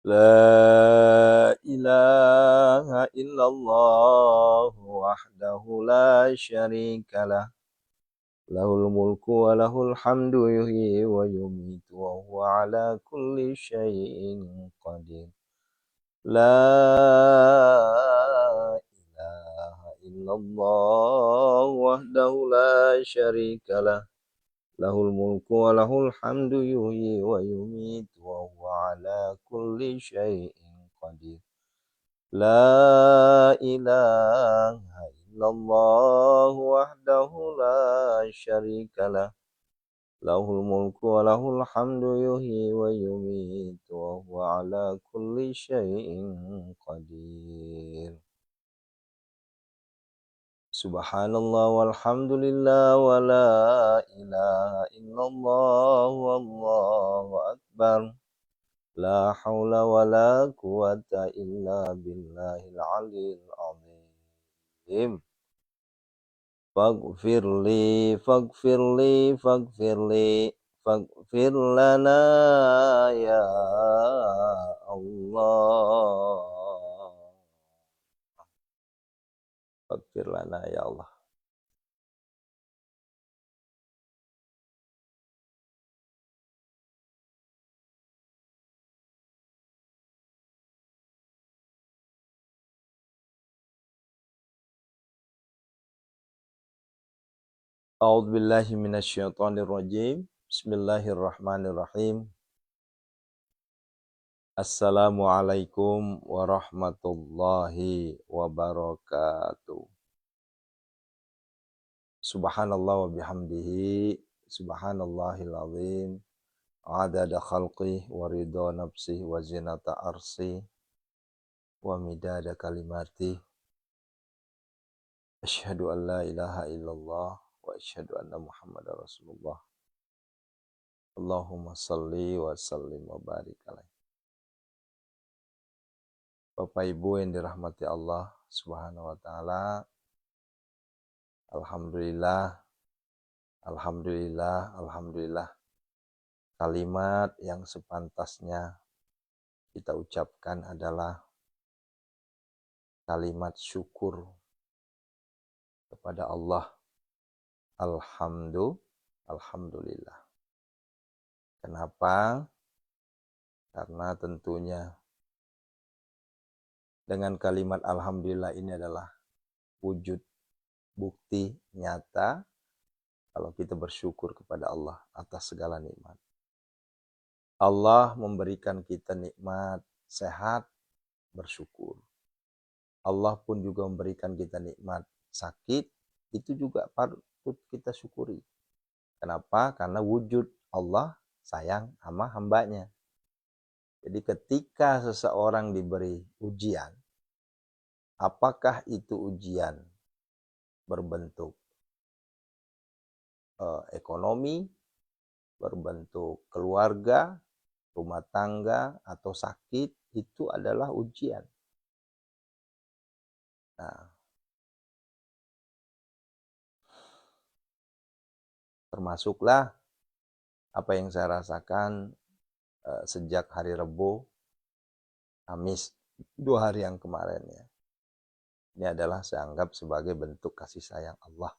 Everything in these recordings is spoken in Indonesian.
لا إله إلا الله وحده لا شريك له له الملك وله الحمد يحيي ويميت وهو على كل شيء قدير لا إله إلا الله وحده لا شريك له له الملك وله الحمد يحيي ويميت وهو على كل شيء قدير لا إله إلا الله وحده لا شريك له له الملك وله الحمد يحيي ويميت وهو على كل شيء قدير Subhanallah walhamdulillah wa la ilaha illallah wallahu akbar la hawla wa la quwata illa billahil aliyil azim faghfirli faghfirli faghfirli faghfir lana ya Allah faghfir lana ya Allah. A'udzu billahi minasyaitonir rajim. Bismillahirrahmanirrahim. Assalamualaikum warahmatullahi wabarakatuh. Subhanallah wa bihamdihi, subhanallahil azim, adada khalqih wa ridha nafsih wa zinata arsih wa midada kalimatih. Asyhadu an la ilaha illallah wa asyhadu anna Muhammadar Rasulullah. Allahumma salli wa sallim wa barik alaihi. Bapak Ibu yang dirahmati Allah Subhanahu wa taala. Alhamdulillah. Alhamdulillah, alhamdulillah. Kalimat yang sepantasnya kita ucapkan adalah kalimat syukur kepada Allah. Alhamdulillah. Kenapa? Karena tentunya dengan kalimat alhamdulillah ini adalah wujud bukti nyata kalau kita bersyukur kepada Allah atas segala nikmat. Allah memberikan kita nikmat sehat, bersyukur. Allah pun juga memberikan kita nikmat sakit, itu juga patut kita syukuri. Kenapa? Karena wujud Allah sayang sama hambanya. Jadi ketika seseorang diberi ujian, apakah itu ujian berbentuk ekonomi, berbentuk keluarga, rumah tangga, atau sakit, itu adalah ujian. Nah, termasuklah apa yang saya rasakan sejak hari Rabu, Kamis, 2 hari yang kemarin ya. Ini adalah saya anggap sebagai bentuk kasih sayang Allah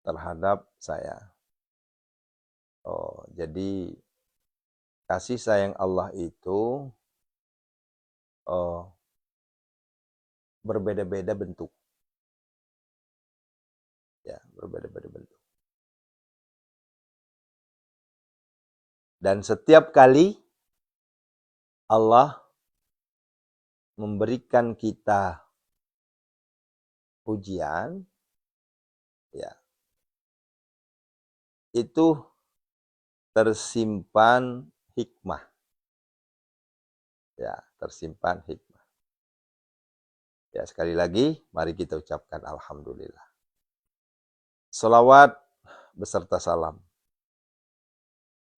terhadap saya. Jadi kasih sayang Allah itu berbeda-beda bentuk. Ya, berbeda-beda bentuk. Dan setiap kali Allah memberikan kita ujian, ya, itu tersimpan hikmah. Ya, tersimpan hikmah. Ya, sekali lagi, mari kita ucapkan alhamdulillah. Salawat beserta salam.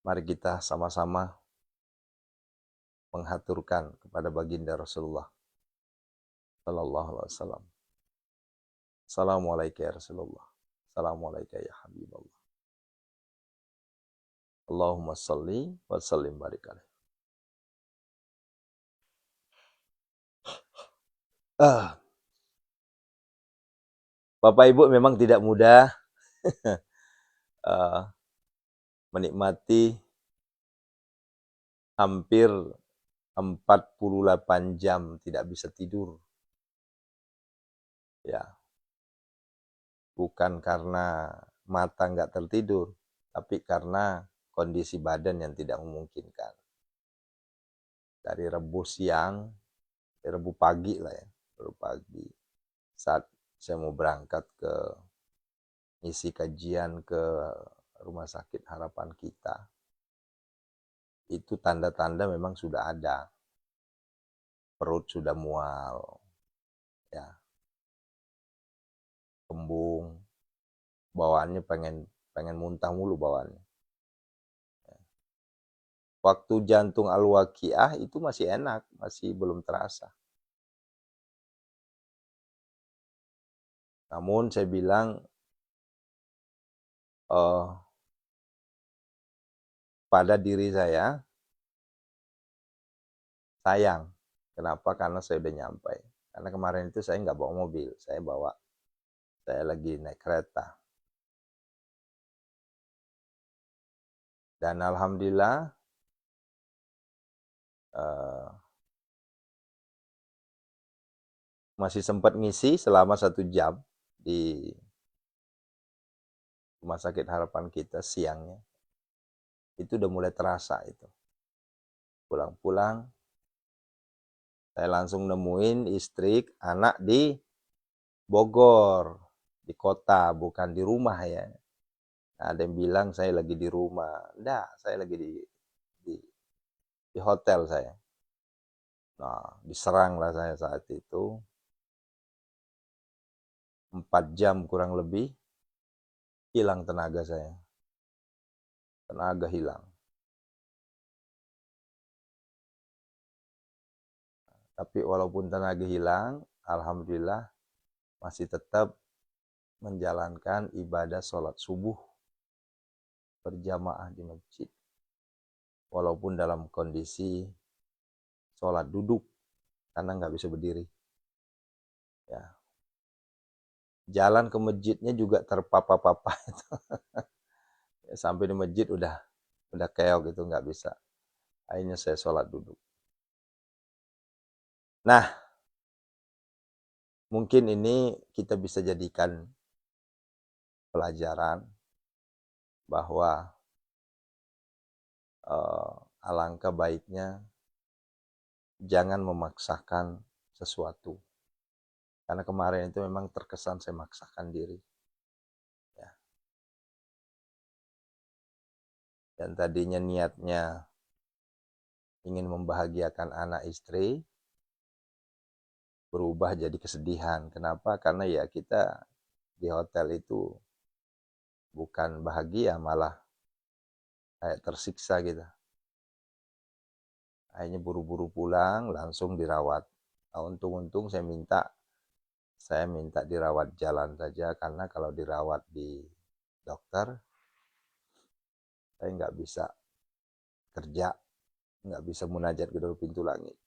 Mari kita sama-sama menghaturkan kepada baginda Rasulullah sallallahu alaihi wasallam. Assalamualaikum ya Rasulullah. Assalamualaikum ya Habibullah. Allahumma salli wa sallim barik alaih. Bapak Ibu memang tidak mudah menikmati hampir 48 jam tidak bisa tidur. Ya. Bukan karena mata nggak tertidur, tapi karena kondisi badan yang tidak memungkinkan. Dari Rabu siang, Rabu pagi lah ya, Rabu pagi. Saat saya mau berangkat ke ngisi kajian ke Rumah Sakit Harapan Kita, itu tanda-tanda memang sudah ada. Perut sudah mual, ya, kembung, bawaannya pengen muntah mulu bawaannya. Waktu jantung al-waqiah itu masih enak, masih belum terasa. Namun saya bilang pada diri saya, sayang. Kenapa? Karena saya udah nyampe. Karena kemarin itu saya nggak bawa mobil, saya lagi naik kereta. Dan alhamdulillah masih sempat ngisi selama 1 jam di Rumah Sakit Harapan Kita siangnya. Itu udah mulai terasa itu. Pulang-pulang, saya langsung nemuin istri, anak di Bogor, di kota, bukan di rumah ya. Ada yang bilang saya lagi di rumah. Enggak, saya lagi di hotel saya. Nah, diserang lah saya saat itu. 4 jam kurang lebih, hilang tenaga saya. Tenaga hilang. Tapi walaupun tenaga hilang, alhamdulillah masih tetap menjalankan ibadah sholat subuh berjamaah di masjid. Walaupun dalam kondisi sholat duduk, karena nggak bisa berdiri. Ya. Jalan ke masjidnya juga terpapa-papa itu. Sampai di masjid udah keok gitu, nggak bisa. Akhirnya saya sholat duduk. Nah, mungkin ini kita bisa jadikan pelajaran bahwa alangkah baiknya jangan memaksakan sesuatu. Karena kemarin itu memang terkesan saya memaksakan diri. Ya. Dan tadinya niatnya ingin membahagiakan anak istri, berubah jadi kesedihan. Kenapa? Karena ya kita di hotel itu bukan bahagia, malah kayak tersiksa gitu. Akhirnya buru-buru pulang, langsung dirawat. Nah, untung-untung saya minta dirawat jalan saja, karena kalau dirawat di dokter, saya nggak bisa kerja, nggak bisa munajat ke dalam pintu langit.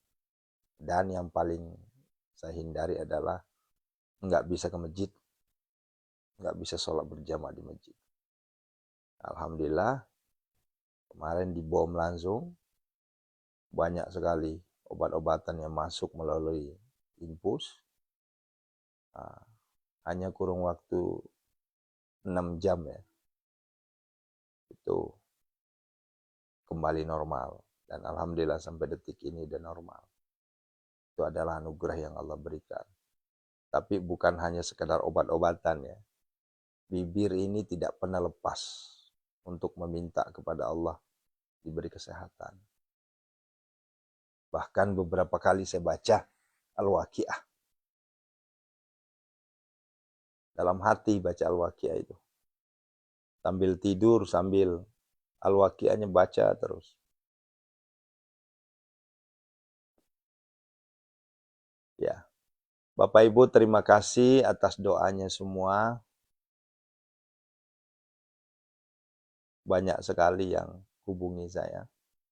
Dan yang paling saya hindari adalah nggak bisa ke masjid, nggak bisa sholat berjamaah di masjid. Alhamdulillah, kemarin dibom langsung, banyak sekali obat-obatan yang masuk melalui infus. Nah, hanya kurang waktu 6 jam ya, itu kembali normal. Dan alhamdulillah sampai detik ini udah normal. Itu adalah anugerah yang Allah berikan. Tapi bukan hanya sekedar obat-obatan ya. Bibir ini tidak pernah lepas. untuk meminta kepada Allah diberi kesehatan. Bahkan beberapa kali saya baca Al-Waqiah. Dalam hati baca Al-Waqiah itu. Sambil tidur, sambil Al-Waqiahnya baca terus. Ya. Bapak Ibu, terima kasih atas doanya semua. Banyak sekali yang hubungi saya,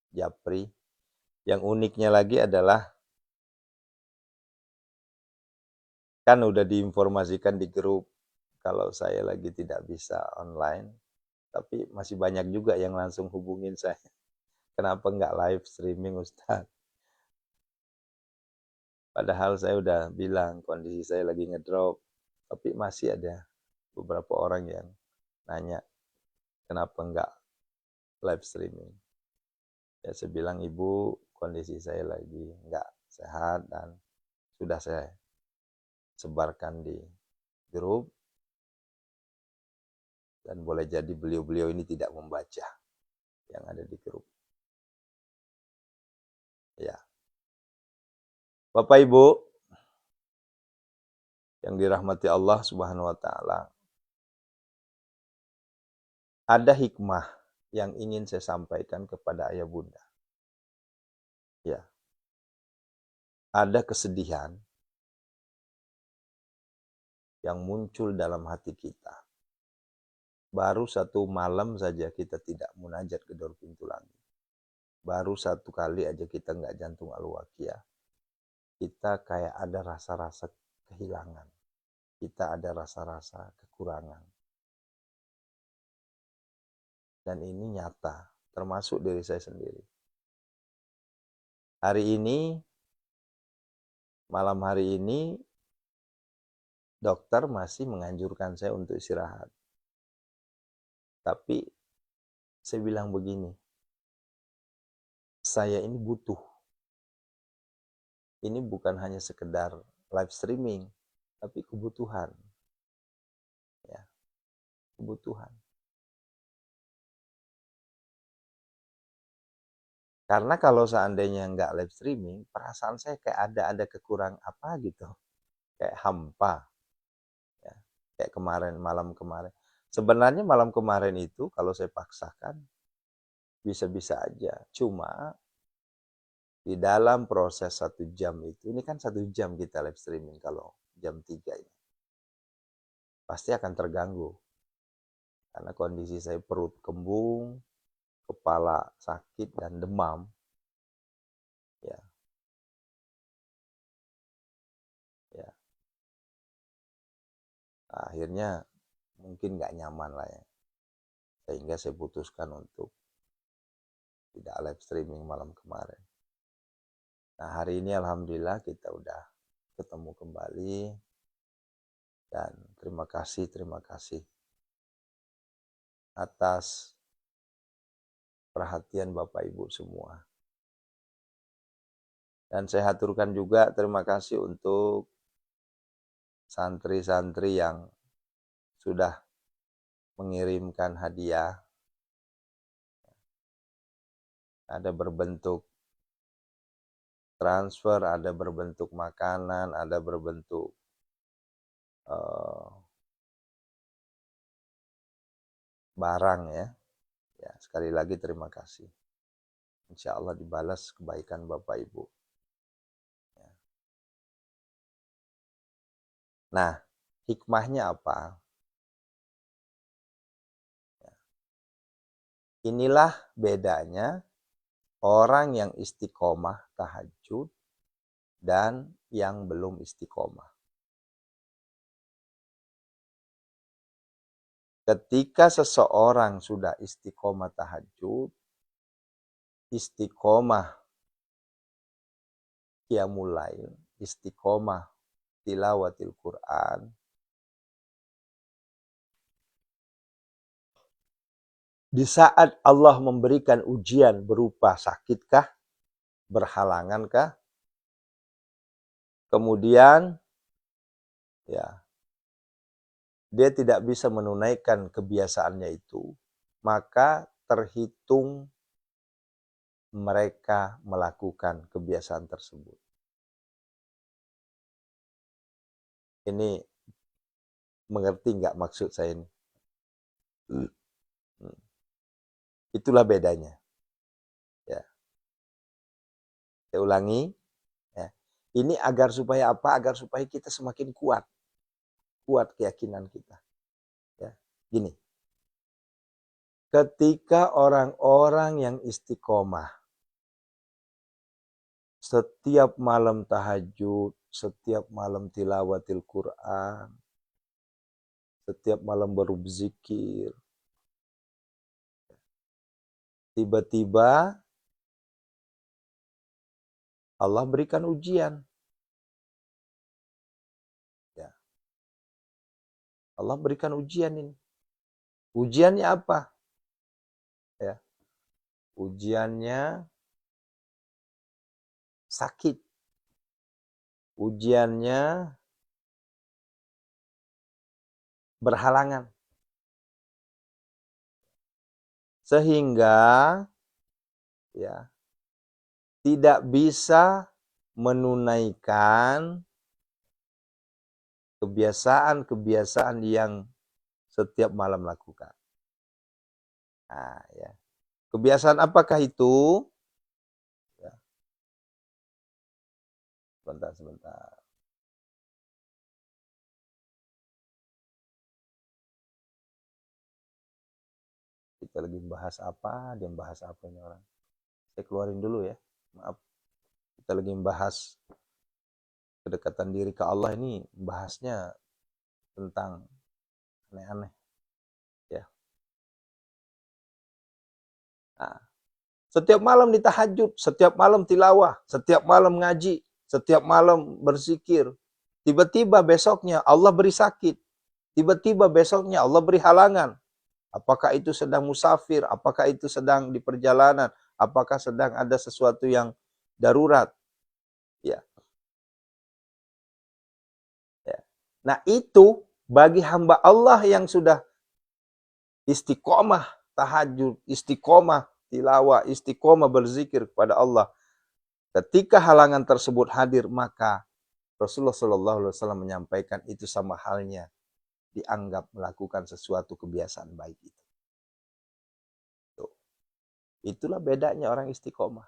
Japri. Yang uniknya lagi adalah, kan udah diinformasikan di grup kalau saya lagi tidak bisa online, tapi masih banyak juga yang langsung hubungin saya. Kenapa nggak live streaming, Ustaz? Padahal saya udah bilang kondisi saya lagi ngedrop, tapi masih ada beberapa orang yang nanya, kenapa nggak live streaming? Ya saya bilang, Ibu, kondisi saya lagi nggak sehat dan sudah saya sebarkan di grup, dan boleh jadi beliau-beliau ini tidak membaca yang ada di grup. Ya. Bapak Ibu yang dirahmati Allah Subhanahu wa taala, ada hikmah yang ingin saya sampaikan kepada ayah bunda. Ya. Ada kesedihan yang muncul dalam hati kita. Baru satu malam saja kita tidak munajat gedor pintu langit. Baru satu kali aja kita nggak jantung Al-Waqiah. Kita kayak ada rasa-rasa kehilangan. Kita ada rasa-rasa kekurangan. Dan ini nyata, termasuk diri saya sendiri. Hari ini, malam hari ini, dokter masih menganjurkan saya untuk istirahat. Tapi saya bilang begini, saya ini butuh. Ini bukan hanya sekedar live streaming, tapi kebutuhan. Ya, kebutuhan. Karena kalau seandainya nggak live streaming, perasaan saya kayak ada kekurang apa gitu. Kayak hampa. Ya, kayak kemarin, malam kemarin. Sebenarnya malam kemarin itu kalau saya paksakan, bisa-bisa aja. Cuma di dalam proses 1 jam itu, ini kan 1 jam kita live streaming kalau jam 3 ini. Pasti akan terganggu. Karena kondisi saya perut kembung, kepala sakit dan demam. Ya. Ya. Akhirnya mungkin nggak nyaman lah ya. Sehingga saya putuskan untuk tidak live streaming malam kemarin. Nah hari ini alhamdulillah kita udah ketemu kembali. Dan terima kasih atas perhatian Bapak Ibu semua. Dan saya haturkan juga terima kasih untuk santri-santri yang sudah mengirimkan hadiah. Ada berbentuk transfer, ada berbentuk makanan, ada berbentuk barang ya. Ya, sekali lagi terima kasih. Insya Allah dibalas kebaikan Bapak Ibu. Ya. Nah, hikmahnya apa? Ya. Inilah bedanya orang yang istiqomah tahajud dan yang belum istiqomah. Ketika seseorang sudah istiqomah tahajud, istiqomah qiyamul lail, istiqomah tilawatil Quran, di saat Allah memberikan ujian berupa sakitkah, berhalangankah, kemudian ya dia tidak bisa menunaikan kebiasaannya itu, maka terhitung mereka melakukan kebiasaan tersebut. Ini mengerti nggak maksud saya ini? Itulah bedanya. Ya. Saya ulangi. Ya. Ini agar supaya apa? Agar supaya kita semakin kuat. Kuat keyakinan kita. Ya. Gini. Ketika orang-orang yang istiqomah, setiap malam tahajud, setiap malam tilawatil Quran, setiap malam berzikir, tiba-tiba Allah berikan ujian. Ya. Allah berikan ujian ini. Ujiannya apa? Ya. Ujiannya sakit. Ujiannya berhalangan. Sehingga ya tidak bisa menunaikan kebiasaan-kebiasaan yang setiap malam lakukan. Nah, ya. Kebiasaan apakah itu? Ya. Sebentar. Kita lagi bahas apa, dia bahas apa ini orang. Saya keluarin dulu ya, maaf. Kita lagi membahas kedekatan diri ke Allah, ini bahasnya tentang aneh-aneh. Ya. Nah, setiap malam ditahajud, setiap malam tilawah, setiap malam ngaji, setiap malam berzikir. Tiba-tiba besoknya Allah beri sakit. Tiba-tiba besoknya Allah beri halangan. Apakah itu sedang musafir, apakah itu sedang di perjalanan, apakah sedang ada sesuatu yang darurat. Ya. Ya. Nah itu bagi hamba Allah yang sudah istiqomah tahajud, istiqomah tilawah, istiqomah berzikir kepada Allah. Ketika halangan tersebut hadir, maka Rasulullah SAW menyampaikan itu sama halnya dianggap melakukan sesuatu kebiasaan baik itu. Tuh. Itulah bedanya orang istiqomah.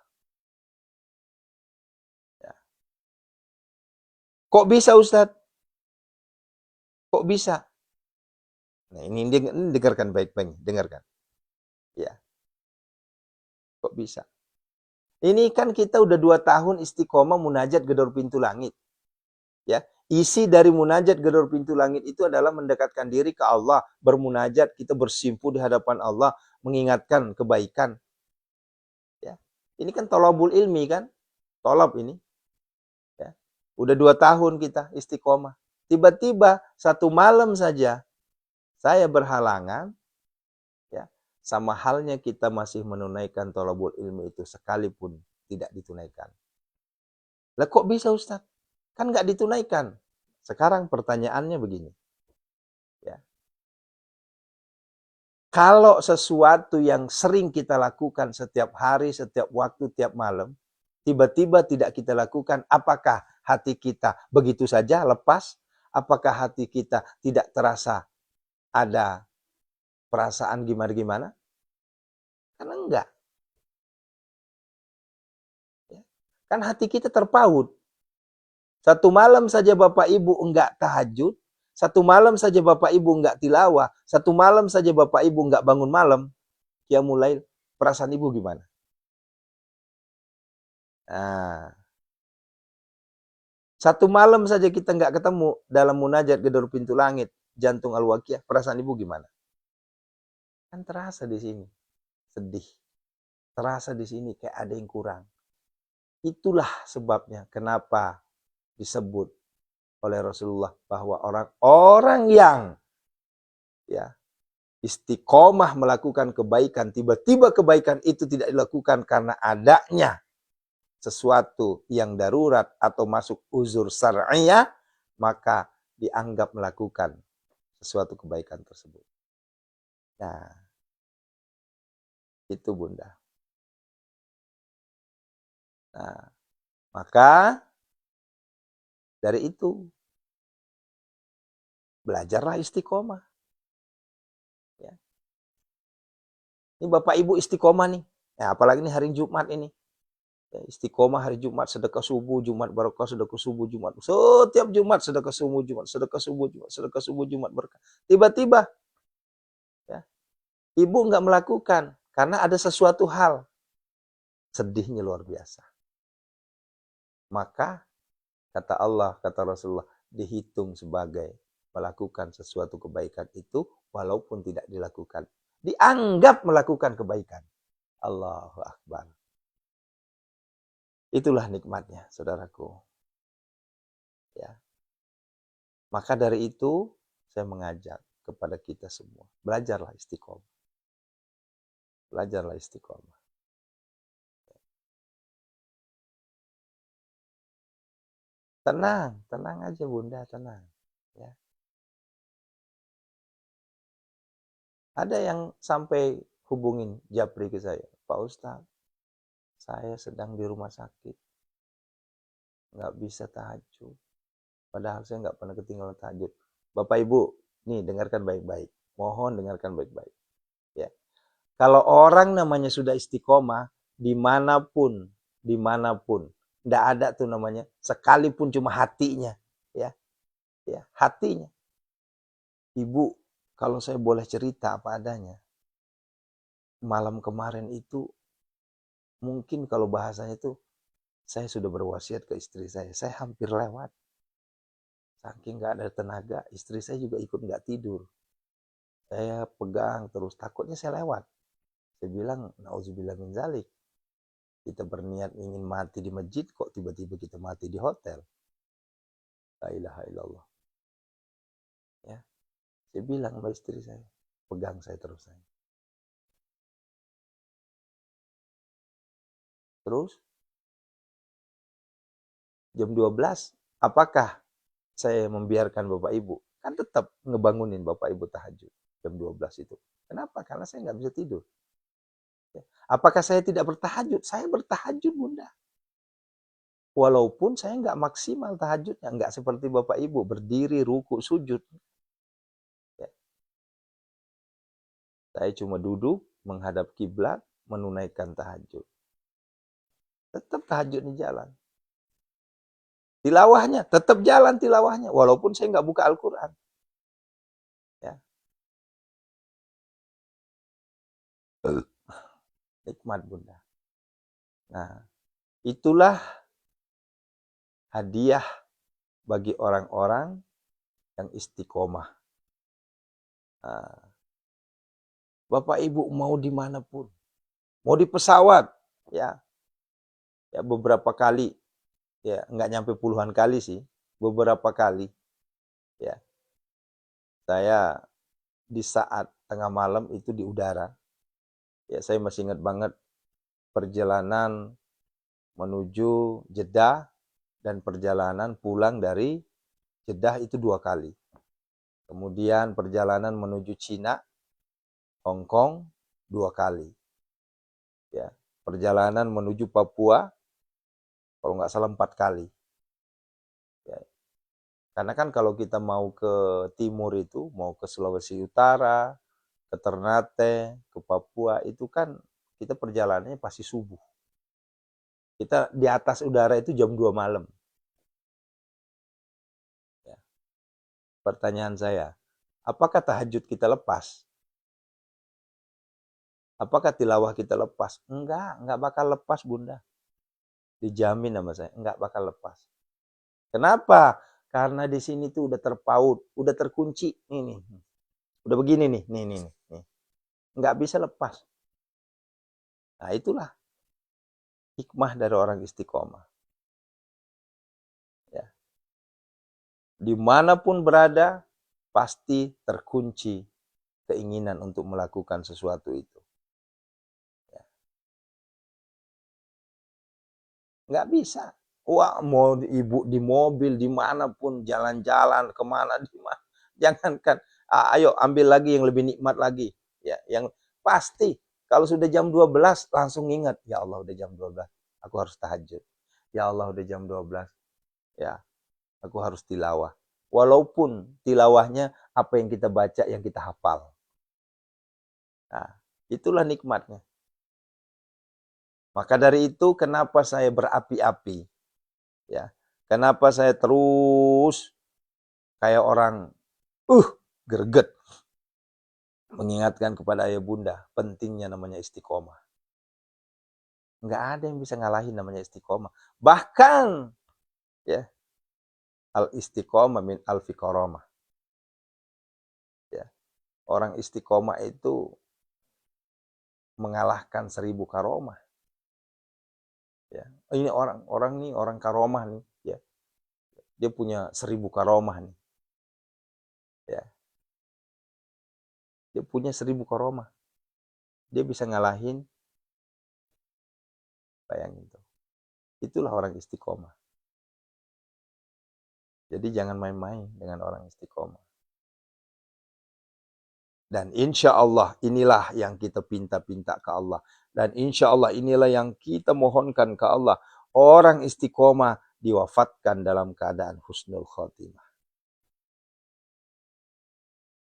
Ya. Kok bisa Ustadz? Kok bisa? Nah ini dengarkan baik-baik, dengarkan. Ya. Kok bisa? Ini kan kita udah 2 tahun istiqomah munajat gedor pintu langit. Ya, isi dari munajat gedor pintu langit itu adalah mendekatkan diri ke Allah, bermunajat, kita bersimpu di hadapan Allah, mengingatkan kebaikan. Ya. Ini kan thalabul ilmi kan? Thalab ini. Ya. Udah 2 tahun kita istiqomah. Tiba-tiba satu malam saja saya berhalangan, ya, sama halnya kita masih menunaikan thalabul ilmi itu sekalipun tidak ditunaikan. Lah kok bisa Ustaz? Kan nggak ditunaikan. Sekarang pertanyaannya begini. Ya. Kalau sesuatu yang sering kita lakukan setiap hari, setiap waktu, tiap malam, tiba-tiba tidak kita lakukan, apakah hati kita begitu saja lepas? Apakah hati kita tidak terasa ada perasaan gimana-gimana? Kan enggak. Ya. Kan hati kita terpaut. Satu malam saja Bapak Ibu enggak tahajud, satu malam saja Bapak Ibu enggak tilawah, satu malam saja Bapak Ibu enggak bangun malam, ya mulai perasaan Ibu gimana? Nah, satu malam saja kita enggak ketemu dalam munajat gedor pintu langit, jantung al-waqiah, perasaan Ibu gimana? Kan terasa di sini, sedih. Terasa di sini kayak ada yang kurang. Itulah sebabnya kenapa disebut oleh Rasulullah bahwa orang-orang yang ya istiqomah melakukan kebaikan, tiba-tiba kebaikan itu tidak dilakukan karena adanya sesuatu yang darurat atau masuk uzur syar'iyah, maka dianggap melakukan sesuatu kebaikan tersebut. Nah, Itu Bunda. Nah, maka dari itu belajarlah istiqomah. Ya. Ini Bapak Ibu istiqomah nih. Ya, apalagi ini hari Jumat ini. Ya, istiqomah hari Jumat, sedekah subuh, Jumat barokah, sedekah subuh, Jumat. Setiap Jumat sedekah subuh, Jumat, sedekah subuh, Jumat, sedekah subuh, Jumat berkah. Tiba-tiba ya, Ibu nggak melakukan karena ada sesuatu hal. Sedihnya luar biasa. Maka kata Allah, kata Rasulullah, dihitung sebagai melakukan sesuatu kebaikan itu walaupun tidak dilakukan. Dianggap melakukan kebaikan. Allahu Akbar. Itulah nikmatnya, saudaraku. Ya. Maka dari itu, saya mengajak kepada kita semua. Belajarlah istiqomah. Belajarlah istiqomah. Tenang, tenang aja Bunda, tenang. Ya. Ada yang sampai hubungin Japri ke saya. Pak Ustadz, saya sedang di rumah sakit. Nggak bisa tahajud. Padahal saya nggak pernah ketinggalan tahajud. Bapak Ibu, nih dengarkan baik-baik. Mohon dengarkan baik-baik. Ya. Kalau orang namanya sudah istiqomah, dimanapun, nggak ada tuh namanya, sekalipun cuma hatinya, ya, hatinya. Ibu, kalau saya boleh cerita apa adanya, malam kemarin itu, mungkin kalau bahasanya itu, saya sudah berwasiat ke istri saya hampir lewat. Saking nggak ada tenaga, istri saya juga ikut nggak tidur. Saya pegang terus, takutnya saya lewat. Saya bilang, nauzubillah min zalik. Kita berniat ingin mati di masjid, kok tiba-tiba kita mati di hotel. La ilaha illallah. Ya. Saya bilang sama istri saya, pegang saya terus. Terus, jam 12, apakah saya membiarkan Bapak Ibu? Kan tetap ngebangunin Bapak Ibu tahajud jam 12 itu. Kenapa? Karena saya nggak bisa tidur. Apakah saya tidak bertahajud? Saya bertahajud Bunda. Walaupun saya nggak maksimal tahajudnya, nggak seperti Bapak Ibu berdiri, ruku, sujud. Ya. Saya cuma duduk, menghadap kiblat, menunaikan tahajud. Tetap tahajudnya jalan. Tilawahnya, tetap jalan tilawahnya. Walaupun saya nggak buka Al-Quran. Ya. Nikmat Bunda. Nah, itulah hadiah bagi orang-orang yang istiqomah. Nah, Bapak Ibu mau dimanapun, mau di pesawat, ya beberapa kali, ya nggak nyampe puluhan kali sih, beberapa kali, ya saya di saat tengah malam itu di udara, ya saya masih ingat banget perjalanan menuju Jeddah dan perjalanan pulang dari Jeddah itu 2 kali. Kemudian perjalanan menuju Cina, Hong Kong 2 kali. Ya, perjalanan menuju Papua kalau nggak salah 4 kali. Ya. Karena kan kalau kita mau ke timur itu, mau ke Sulawesi Utara, ke Ternate, ke Papua, itu kan kita perjalanannya pasti subuh. Kita di atas udara itu jam 2 malam. Ya. Pertanyaan saya, apakah tahajud kita lepas? Apakah tilawah kita lepas? Enggak bakal lepas Bunda. Dijamin sama saya, enggak bakal lepas. Kenapa? Karena di sini tuh udah terpaut, udah terkunci. Nih. Udah begini nih. Enggak bisa lepas. Nah itulah hikmah dari orang istiqomah. Ya. Dimanapun berada, pasti terkunci keinginan untuk melakukan sesuatu itu. Ya. Nggak bisa. Wah, mau ibu di mobil, dimanapun, jalan-jalan, kemana, dimana. Jangankan, ayo ambil lagi yang lebih nikmat lagi. Ya, yang pasti Kalau sudah jam 12 langsung ingat, ya Allah udah jam 12, aku harus tahajud. Ya Allah udah jam 12, ya aku harus tilawah. Walaupun tilawahnya apa yang kita baca, yang kita hafal. Nah, itulah nikmatnya. Maka dari itu kenapa saya berapi-api? Ya. Kenapa saya terus kayak orang greget mengingatkan kepada ayah bunda pentingnya namanya istiqomah. Nggak ada yang bisa ngalahin namanya istiqomah. Bahkan ya, al istiqomah min alfi karomah. Ya. Orang istiqomah itu mengalahkan 1000 karomah. Ya. Ini orang nih, orang karomah nih, ya. Dia punya 1000 karomah nih. Ya. Dia punya 1000 karomah. Dia bisa ngalahin, bayangin tuh. Itulah orang istiqomah. Jadi jangan main-main dengan orang istiqomah. Dan insya Allah inilah yang kita pinta-pinta ke Allah. Dan insya Allah inilah yang kita mohonkan ke Allah. Orang istiqomah diwafatkan dalam keadaan husnul khotimah.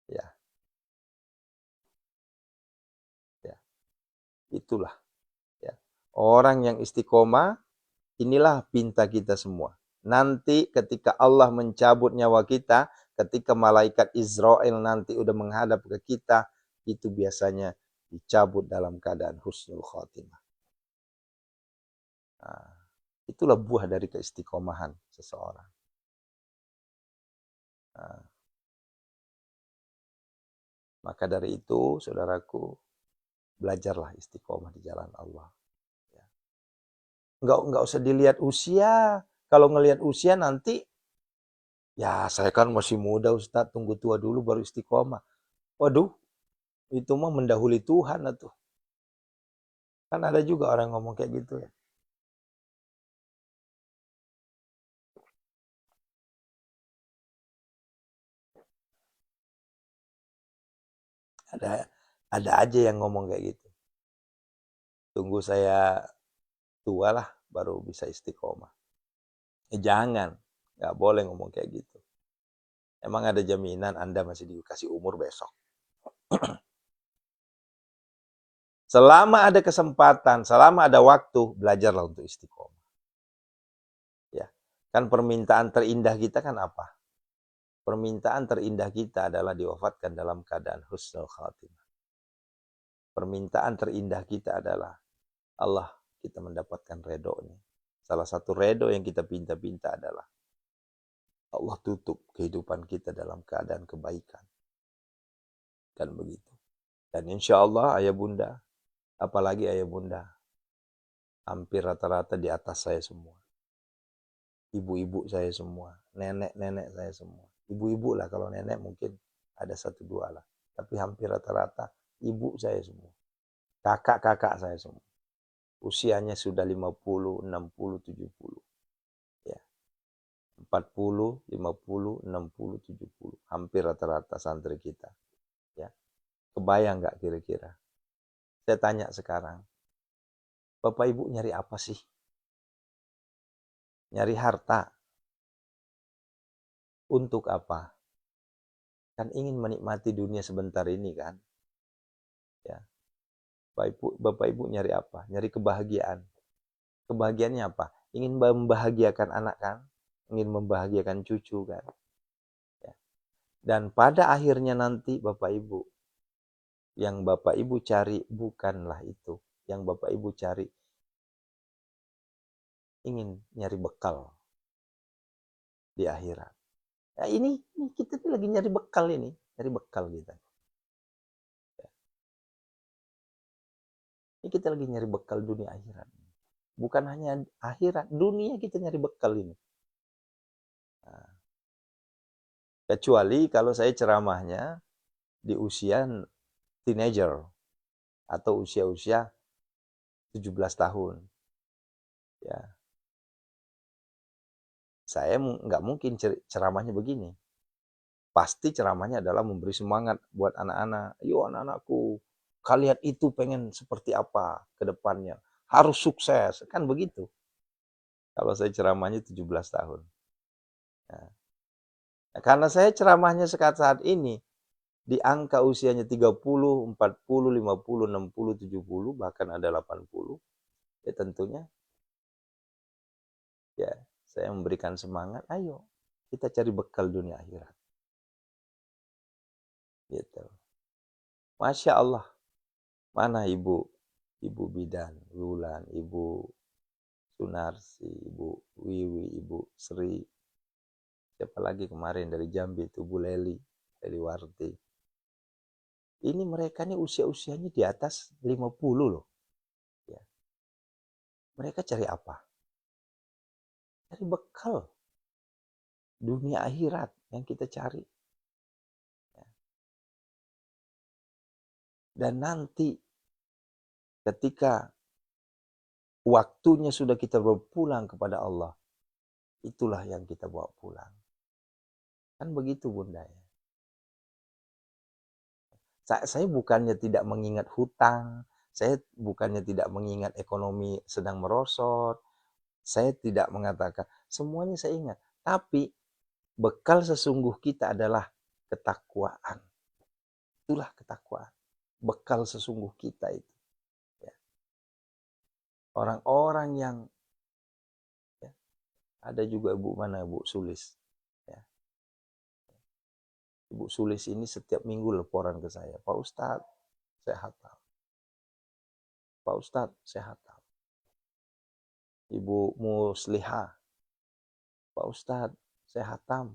Ya. Ya. Itulah. Ya. Orang yang istiqomah, inilah pinta kita semua. Nanti ketika Allah mencabut nyawa kita, ketika malaikat Israel nanti udah menghadap ke kita, itu biasanya dicabut dalam keadaan husnul khotimah. Nah, itulah buah dari keistiqomahan seseorang. Nah, maka dari itu, saudaraku, belajarlah istiqomah di jalan Allah. Ya. Enggak usah dilihat usia. Kalau ngelihat usia nanti, ya saya kan masih muda Ustadz, tunggu tua dulu baru istiqomah. Waduh, itu mah mendahului Tuhan atuh. Kan ada juga orang ngomong kayak gitu ya. Ada aja yang ngomong kayak gitu. Tunggu saya tua lah baru bisa istiqomah. Jangan, nggak boleh ngomong kayak gitu. Emang ada jaminan Anda masih dikasih umur besok? Selama ada kesempatan, selama ada waktu, belajarlah untuk istiqomah. Ya, kan permintaan terindah kita kan apa? Permintaan terindah kita adalah diwafatkan dalam keadaan husnul khatimah. Permintaan terindah kita adalah Allah, kita mendapatkan redonya. Salah satu redo yang kita pinta-pinta adalah Allah tutup kehidupan kita dalam keadaan kebaikan. Kan begitu. Dan insya Allah ayah bunda, apalagi ayah bunda, hampir rata-rata di atas saya semua. Ibu-ibu saya semua, nenek-nenek saya semua. Ibu-ibu lah, kalau nenek mungkin ada 1-2 lah. Tapi hampir rata-rata ibu saya semua. Kakak-kakak saya semua. Usianya sudah 50, 60, 70. Ya. 40, 50, 60, 70. Hampir rata-rata santri kita. Ya. Kebayang nggak kira-kira? Saya tanya sekarang, Bapak Ibu nyari apa sih? Nyari harta. Untuk apa? Kan ingin menikmati dunia sebentar ini kan? Ya. Bapak Ibu nyari apa? Nyari kebahagiaan. Kebahagiaannya apa? Ingin membahagiakan anak kan? Ingin membahagiakan cucu kan? Ya. Dan pada akhirnya nanti Bapak Ibu, yang Bapak Ibu cari bukanlah itu. Yang Bapak Ibu cari, ingin nyari bekal di akhirat. Nah, ini kita lagi nyari bekal ini. Nyari bekal kita. Ini kita lagi nyari bekal dunia akhirat. Bukan hanya akhirat, dunia kita nyari bekal ini. Nah, kecuali kalau saya ceramahnya di usia teenager atau usia-usia 17 tahun. Ya. Saya nggak mungkin ceramahnya begini. Pasti ceramahnya adalah memberi semangat buat anak-anak. Ayo anak-anakku, kalian itu pengen seperti apa ke depannya, harus sukses, kan begitu. Kalau saya ceramahnya 17 tahun. Nah, karena saya ceramahnya saat ini, di angka usianya 30, 40, 50, 60, 70, bahkan ada 80, ya tentunya ya saya memberikan semangat, ayo kita cari bekal dunia akhirat. Gitu. Masya Allah, mana Ibu Bidan, Wulan, Ibu Sunarsi, Ibu Wiwi, Ibu Sri, siapa lagi kemarin dari Jambi itu, Bu Leli, dari Warti. Ini mereka nih usia-usianya di atas 50 loh. Ya. Mereka cari apa? Cari bekal dunia akhirat yang kita cari. Ya. Dan nanti ketika waktunya sudah kita berpulang kepada Allah, itulah yang kita bawa pulang. Kan begitu Bunda ya. Saya bukannya tidak mengingat hutang, saya bukannya tidak mengingat ekonomi sedang merosot, saya tidak mengatakan, semuanya saya ingat. Tapi bekal sesungguh kita adalah ketakwaan. Itulah ketakwaan. Bekal sesungguh kita itu. Ya. Orang-orang yang, ya, ada juga Ibu Sulis. Ya. Ibu Sulis ini setiap minggu laporan ke saya, Pak Ustadz, saya hafal. Pak Ustadz, saya hafal. Ibu Muslihah, Pak Ustadz, saya hatam.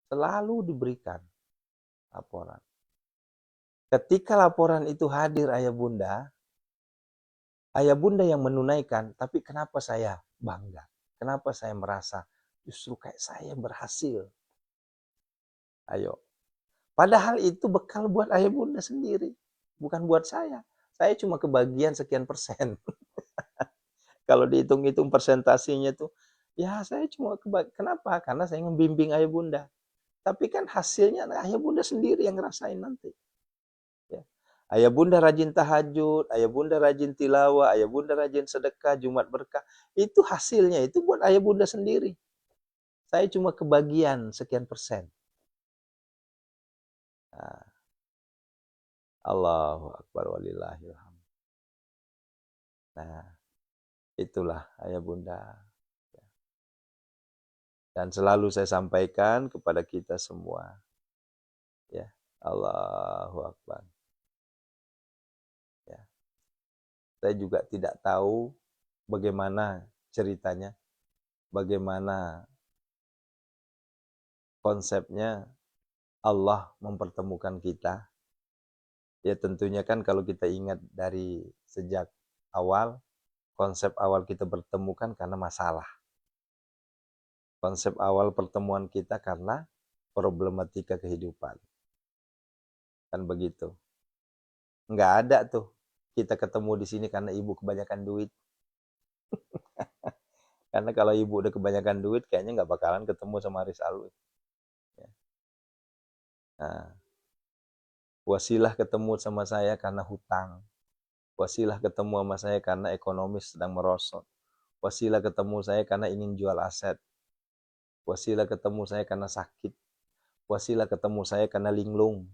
Selalu diberikan laporan. Ketika laporan itu hadir ayah bunda yang menunaikan, tapi kenapa saya bangga? Kenapa saya merasa justru kayak saya berhasil? Ayo. Padahal itu bekal buat ayah bunda sendiri, bukan buat saya. Saya cuma kebagian sekian persen. Kalau dihitung-hitung persentasinya tuh, ya saya cuma kenapa? Karena saya membimbing ayah bunda. Tapi kan hasilnya ayah bunda sendiri yang ngerasain nanti. Ya. Ayah bunda rajin tahajud, ayah bunda rajin tilawah, ayah bunda rajin sedekah, Jumat berkah. Itu hasilnya, itu buat ayah bunda sendiri. Saya cuma kebagian sekian persen. Nah, Allahu Akbar walillahilhamd. Nah, itulah ayah bunda. Dan selalu saya sampaikan kepada kita semua. Ya, Allahu Akbar. Ya. Saya juga tidak tahu bagaimana ceritanya, bagaimana konsepnya Allah mempertemukan kita. Ya tentunya kan kalau kita ingat dari sejak awal, konsep awal kita bertemu kan karena masalah. Konsep awal pertemuan kita karena problematika kehidupan. Kan begitu. Nggak ada tuh kita ketemu di sini karena ibu kebanyakan duit. Karena kalau ibu udah kebanyakan duit, kayaknya nggak bakalan ketemu sama Haris Alwi. Ya. Nah, wasilah ketemu sama saya karena hutang. Wasilah ketemu sama saya karena ekonomi sedang merosot. Wasilah ketemu saya karena ingin jual aset. Wasilah ketemu saya karena sakit. Wasilah ketemu saya karena linglung.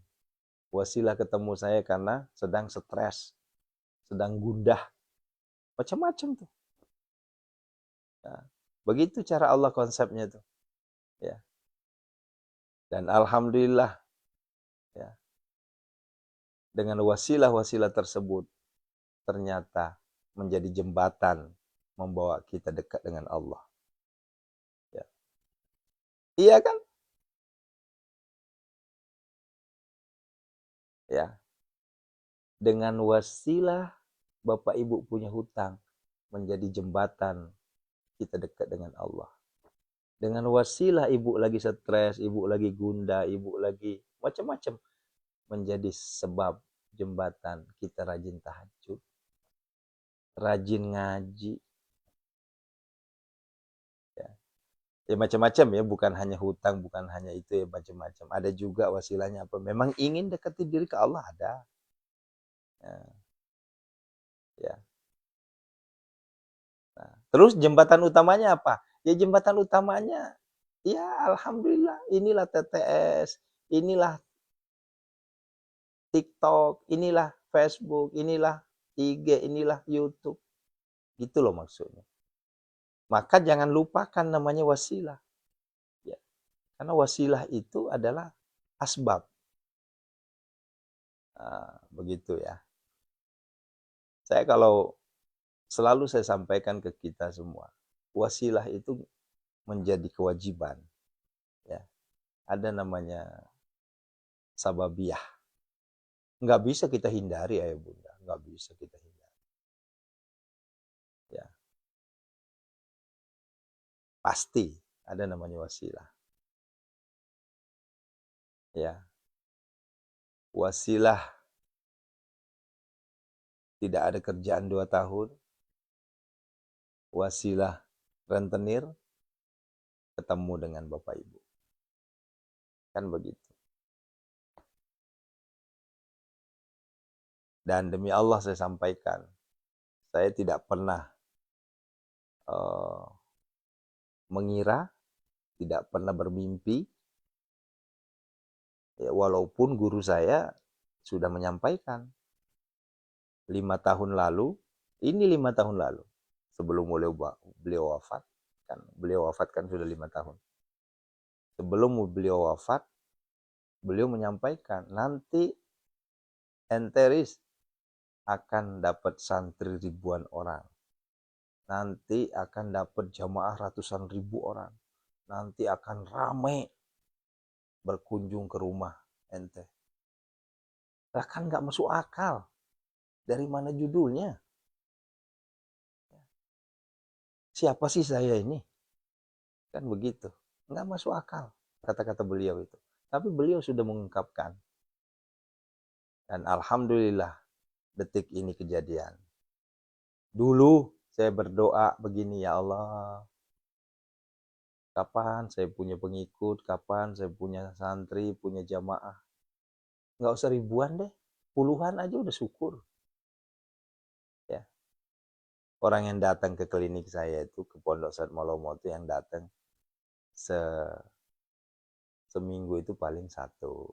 Wasilah ketemu saya karena sedang stres, sedang gundah. Macam-macam tuh. Nah, begitu cara Allah konsepnya tuh. Ya. Dan alhamdulillah ya. Dengan wasilah-wasilah tersebut ternyata menjadi jembatan membawa kita dekat dengan Allah. Ya. Iya kan? Ya. Dengan wasilah Bapak Ibu punya hutang menjadi jembatan kita dekat dengan Allah. Dengan wasilah ibu lagi stres, ibu lagi gundah, ibu lagi macam-macam menjadi sebab jembatan kita rajin tahajud, rajin ngaji. Ya. Ya macam-macam ya, bukan hanya hutang, bukan hanya itu ya, macam-macam. Ada juga wasilahnya apa? Memang ingin dekati diri ke Allah, ada. Ya. Nah, terus jembatan utamanya apa? Ya jembatan utamanya, ya alhamdulillah, inilah TTS, inilah TikTok, inilah Facebook, inilah IG, inilah YouTube. Gitu loh maksudnya. Maka jangan lupakan namanya wasilah. Ya. Karena wasilah itu adalah asbab. Nah, begitu ya. Saya kalau selalu saya sampaikan ke kita semua, wasilah itu menjadi kewajiban. Ya. Ada namanya sababiyah. Nggak bisa kita hindari, ayah bunda. Nggak bisa kita hindari. Ya. Pasti ada namanya wasilah. Ya. Wasilah tidak ada kerjaan 2 tahun. Wasilah rentenir ketemu dengan Bapak Ibu. Kan begitu. Dan demi Allah saya sampaikan, saya tidak pernah mengira, tidak pernah bermimpi, ya, walaupun guru saya sudah menyampaikan 5 tahun lalu, ini 5 tahun lalu, sebelum beliau wafat, kan beliau wafat kan sudah 5 tahun. Sebelum beliau wafat, beliau menyampaikan, nanti enteris akan dapat santri ribuan orang. Nanti akan dapat jamaah ratusan ribu orang. Nanti akan ramai berkunjung ke rumah ente. Lah kan nggak masuk akal. Dari mana judulnya? Siapa sih saya ini? Kan begitu. Nggak masuk akal kata-kata beliau itu. Tapi beliau sudah mengungkapkan. Dan alhamdulillah detik ini kejadian. Dulu saya berdoa begini, ya Allah, kapan saya punya pengikut, kapan saya punya santri, punya jamaah. Nggak usah ribuan deh, puluhan aja udah syukur. Ya. Orang yang datang ke klinik saya itu, ke Pondok Said Malomo itu yang datang seminggu itu paling satu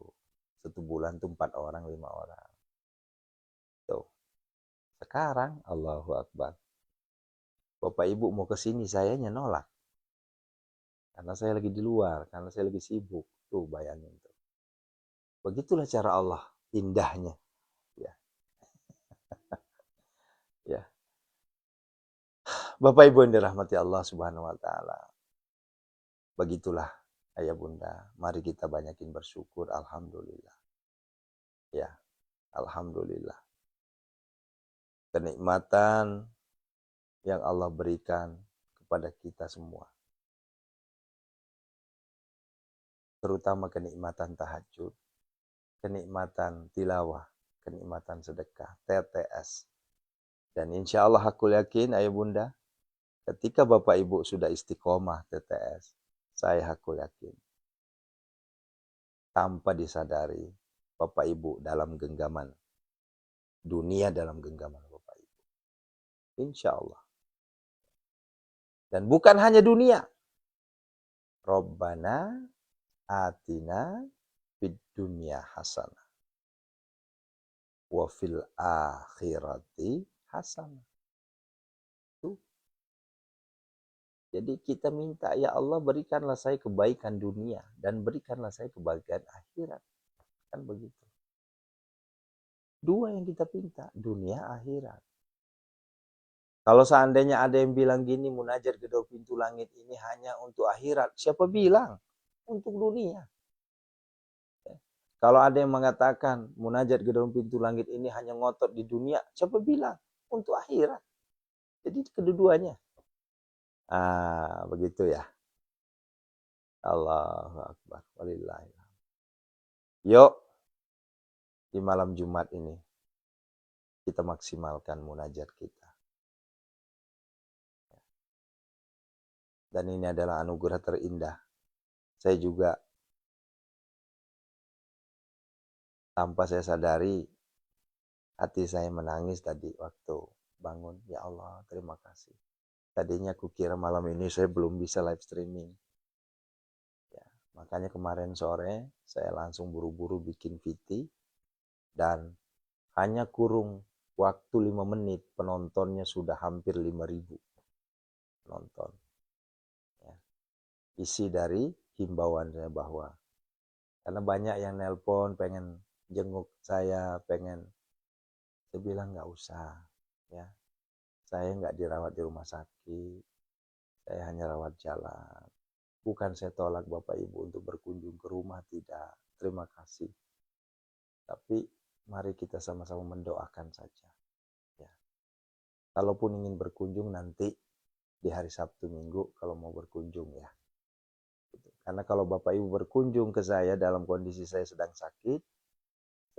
bulan tuh 4 orang, 5 orang. Tuh. Sekarang Allahu Akbar, Bapak Ibu mau ke sini, sayanya nolak. Karena saya lagi di luar, karena saya lagi sibuk. Tuh bayangin tuh. Begitulah cara Allah, indahnya. Ya. Ya. Bapak Ibu yang dirahmati Allah Subhanahu wa taala. Begitulah ayah bunda, mari kita banyakin bersyukur, alhamdulillah. Ya, alhamdulillah. Kenikmatan yang Allah berikan kepada kita semua. Terutama kenikmatan tahajud, kenikmatan tilawah, kenikmatan sedekah, TTS. Dan insya Allah aku yakin ayah bunda, ketika Bapak Ibu sudah istiqomah TTS, saya aku yakin, tanpa disadari, Bapak Ibu dalam genggaman, dunia dalam genggaman Bapak Ibu. Insya Allah. Dan bukan hanya dunia. Rabbana atina fid dunya hasanah wa fil akhirati hasanah. Tuh. Jadi kita minta, ya Allah berikanlah saya kebaikan dunia dan berikanlah saya kebaikan akhirat. Kan begitu. Dua yang kita minta, dunia akhirat. Kalau seandainya ada yang bilang gini, munajat gedor pintu langit ini hanya untuk akhirat. Siapa bilang? Untuk dunia. Kalau ada yang mengatakan munajat gedor pintu langit ini hanya ngotot di dunia, siapa bilang? Untuk akhirat. Jadi kedua-duanya. Begitu ya. Allahu Akbar. Walillahilhamd. Yuk, di malam Jumat ini, kita maksimalkan munajat kita. Dan ini adalah anugerah terindah. Saya juga tanpa saya sadari, hati saya menangis tadi waktu bangun. Ya Allah, terima kasih. Tadinya kukira malam ini saya belum bisa live streaming. Ya, makanya kemarin sore saya langsung buru-buru bikin VT dan hanya kurung waktu 5 menit penontonnya sudah hampir 5.000 penonton. Ya. Isi dari himbauan saya bahwa karena banyak yang nelpon pengen jenguk saya, pengen, saya bilang nggak usah, ya. Saya nggak dirawat di rumah sakit, saya hanya rawat jalan. Bukan saya tolak Bapak Ibu untuk berkunjung ke rumah, tidak. Terima kasih. Tapi mari kita sama-sama mendoakan saja. Ya. Kalaupun ingin berkunjung nanti di hari Sabtu Minggu kalau mau berkunjung ya. Karena kalau Bapak Ibu berkunjung ke saya dalam kondisi saya sedang sakit,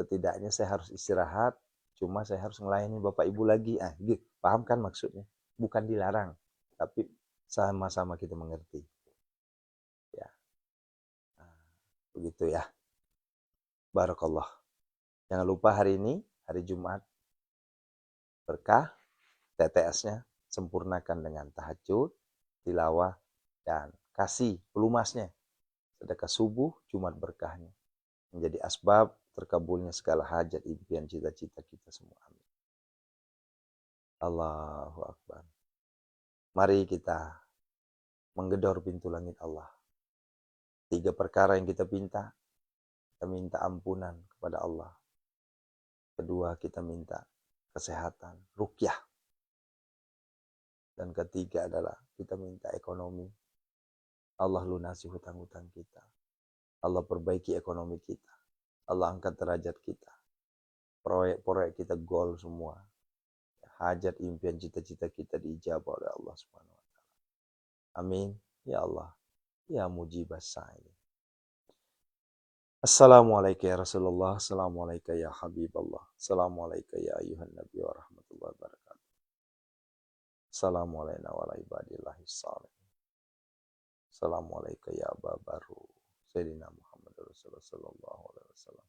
setidaknya saya harus istirahat, cuma saya harus melayani Bapak Ibu lagi. Gitu. Paham kan maksudnya? Bukan dilarang, tapi sama-sama kita mengerti. Ya. Nah, begitu ya. Barakallah. Jangan lupa hari ini, hari Jumat, berkah, TTS-nya sempurnakan dengan tahajud, tilawah, dan kasih pelumasnya. Sedekah subuh, Jumat berkahnya. Menjadi asbab terkabulnya segala hajat, impian, cita-cita kita semua. Amin. Allahu Akbar. Mari kita menggedor pintu langit Allah. 3 perkara yang kita minta ampunan kepada Allah. Kedua, kita minta kesehatan, ruqyah. Dan ketiga adalah kita minta ekonomi. Allah lunasi hutang-hutang kita. Allah perbaiki ekonomi kita. Allah angkat derajat kita. Proyek-proyek kita goal semua. Hajat, impian, cita-cita kita diijabah oleh Allah Subhanahu wa taala. Amin. Ya Allah. Ya mujibas sa'ilin. Assalamualaikum ya Rasulullah. Assalamualaikum ya Habiballah. Assalamualaikum ya ayuhan Nabi wa rahmatullahi wa barakatuh. Assalamualaikum wa ibadillahi salihin. Assalamualaikum ya Aba Baru. Sayyidina Muhammad Rasulullah sallallahu alaihi wasallam.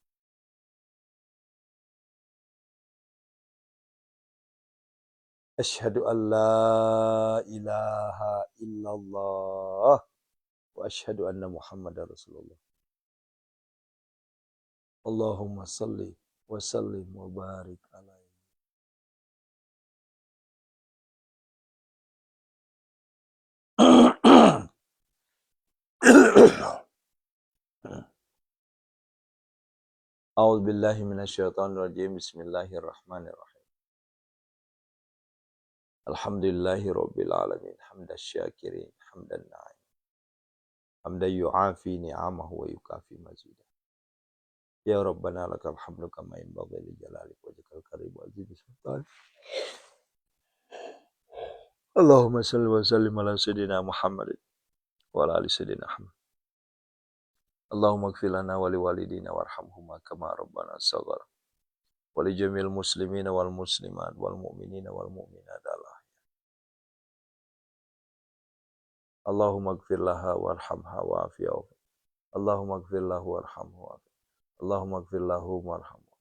Asyhadu an la ilaha illallah wa asyhadu anna Muhammadar Rasulullah. Allahumma salli wa sallim wa barik alaihi. A'udzu billahi minasyaitonir rajim. Bismillahirrahmanirrahim. Alhamdulillahi rabbil alamin. Hamdas syakirin, hamdan na'im. Hamdan yu'afi ni'amahu wa yukafi mazidah. Ya Rabbana lakal hamdu kama yanbaghi li jalalik wajhikal karim wa azimi sultan. Allahumma salli wa sallim ala sayyidina Muhammadin wa ala ali sayyidina Muhammad. Allahumma ighfir lana wa liwalidina warhamhuma kama rabbana shaghara. Wa li jamil muslimina wal muslimat wal mu'minina wal mu'minat Allah. Allahumma ighfir laha warhamha wa'afiha. Allahumma ighfir lahu warhamhu wa'afiha. Allahumma ighfir lahu warhamhu.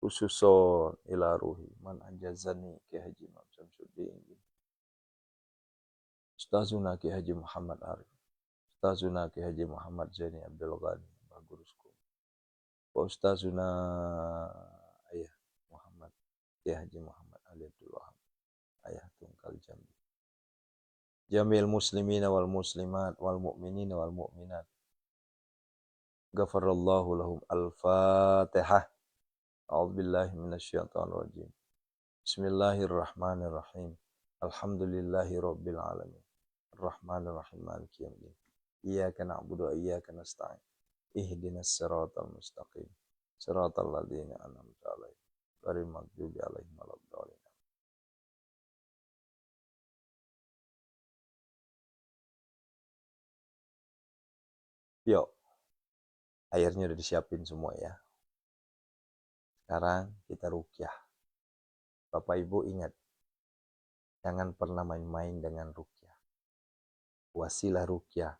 Khususon ila ruhi man anjazani Ki Haji Imam Syamsuddin. Ustazuna Ki Haji Muhammad Arif. Ustazuna Ki Haji Muhammad Zaini Abdul Ghani Bagurusku. Ustazuna Ayah Muhammad Ki Haji Muhammad Ali Abdul Wahab. Ayah Tungkal Jambi. Jamil muslimina wal muslimat wal mu'minina wal mu'minat. Ghafarallahu lahum. Al-Fatihah. A'udzubillahi minasyaitonir rajim. Bismillahirrahmanirrahim. Alhamdulillahi rabbil alamin. Arrahmanir rahim maliki yaumiddin. Iyyaka na'budu wa iyyaka nasta'in. Ihdinas siratal mustaqim. Siratal ladzina an'amta 'alaihim ghairil maghdubi 'alaihim waladdallin. Yuk. Airnya udah disiapin semua ya. Sekarang kita ruqyah. Bapak Ibu ingat, jangan pernah main-main dengan ruqyah. wasilah ruqyah,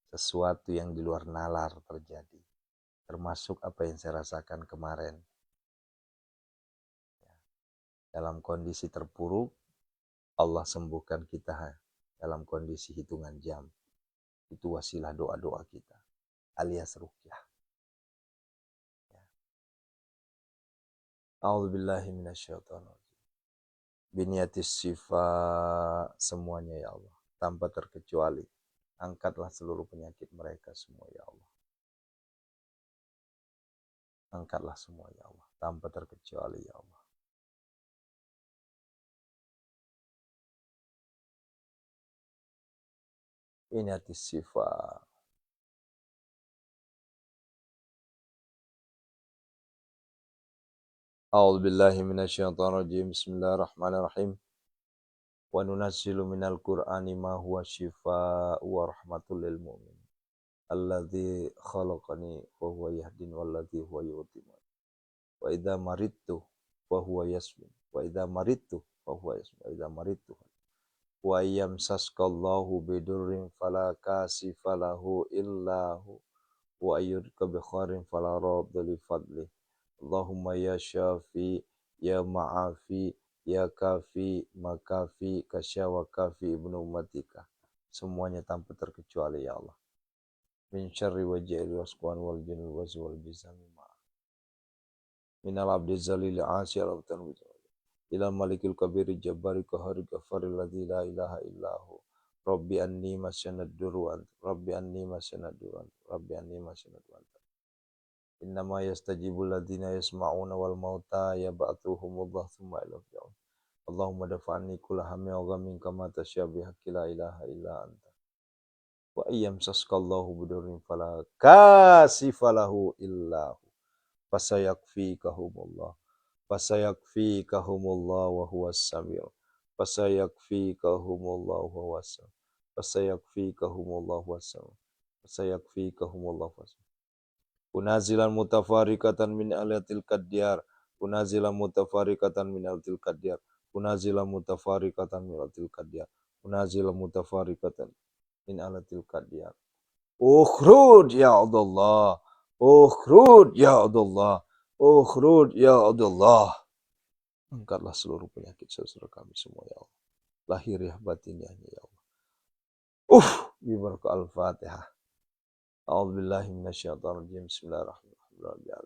sesuatu yang di luar nalar terjadi. Termasuk apa yang saya rasakan kemarin. Dalam kondisi terpuruk, Allah sembuhkan kita dalam kondisi hitungan jam. Itu wasilah doa-doa kita, alias ruqyah. A'udzubillahi minasyaitonirrajim. Biniatis syifa semuanya ya Allah, tanpa terkecuali. Angkatlah seluruh penyakit mereka semua ya Allah. Angkatlah semua ya Allah, tanpa terkecuali ya Allah. Biniatis syifa. A'udzubillahi minasyaitonirrajim. Bismillahirrahmanirrahim. Wa nunazzilu minal Qur'ani ma huwa syifaa'u wa rahmatul lil mu'min. Alladzi khalaqani wa huwa yahdin walladzi huwa yu'tin. Wa idza maridtu wa huwa yasmin. Wa idza maridtu wa huwa yasmin. Wa idza maridtu wa yamsaskallahu bidurrin fala kasifa lahu illa hu wa ayyudka bi khairin fala radda li fadli. Allahumma ya syafi ya ma'afi ya kafi makafi kasyawa kafi ibnu ummatika. Semuanya tanpa terkecuali ya Allah. Min syarri wajhil wasqan wal jinni wal jisami ma. Minal abdi zalil asi al abtan ila malikil kabiri jabbari kahari ghafaril ladzi la ilaha illahu. Rabbi anni masyanad duruan. Rabbi anni masyanad duruan. Rabbi anni masyanad duruan. Innama yastajibul ladzina yasma'una wal mauta yab'athuhumullah tsumma ilayhi yurja'un. Allahumma dafa'anni kulla hammin wa ghammin kama tasyabi haqqi la ilaha illa anta. Wa ayyamsaskallahu bidurrin fala kasifa lahu illa hu. Fasayakfikahumullah. Fasayakfikahumullah wa huwas samiu. Fasayakfikahumullah wa huwas samiu. Fasayakfikahumullah wa huwas samiu. Fasayakfikahumullah wa huwas samiu. Unazilan mutafarikatan min alatil qadyar. Unazilan mutafarikatan min alatil qadyar. Unazilan mutafarikatan min alatil qadyar. Unazilan mutafarikatan min alatil qadyar. Ukhrud ya Allah. Ukhrud ya Allah. Ukhrud ya Allah. Angkatlah seluruh penyakit saudara kami semua ya Allah. Lahiriah batiniah ya Allah. Bibarakah al-Fatihah. A'udzubillahi minasyaitonirrajim. Bismillahirrahmanirrahim.